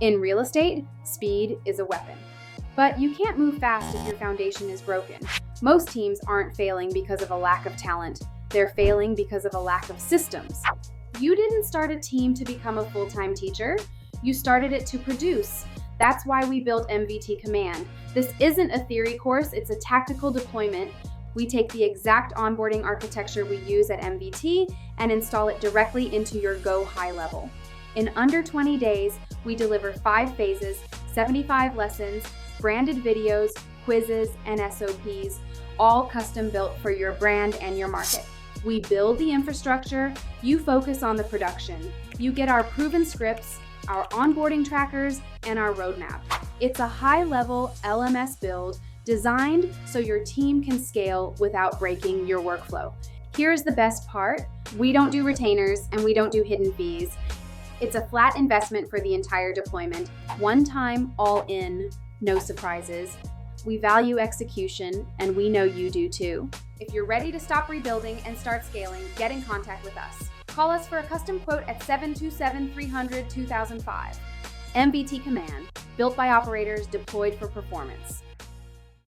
In real estate, speed is a weapon. But you can't move fast if your foundation is broken. Most teams aren't failing because of a lack of talent. They're failing because of a lack of systems. You didn't start a team to become a full-time teacher. You started it to produce. That's why we built MVT Command. This isn't a theory course, it's a tactical deployment. We take the exact onboarding architecture we use at MVT and install it directly into your GoHighLevel. In under 20 days, we deliver 5 phases, 75 lessons, branded videos, quizzes, and SOPs, all custom built for your brand and your market. We build the infrastructure, you focus on the production. You get our proven scripts, our onboarding trackers, and our roadmap. It's a high-level LMS build designed so your team can scale without breaking your workflow. Here's the best part. We don't do retainers and we don't do hidden fees. It's a flat investment for the entire deployment. One time, all in, no surprises. We value execution, and we know you do too. If you're ready to stop rebuilding and start scaling, get in contact with us. Call us for a custom quote at 727-300-2005. MVT Command, built by operators, deployed for performance.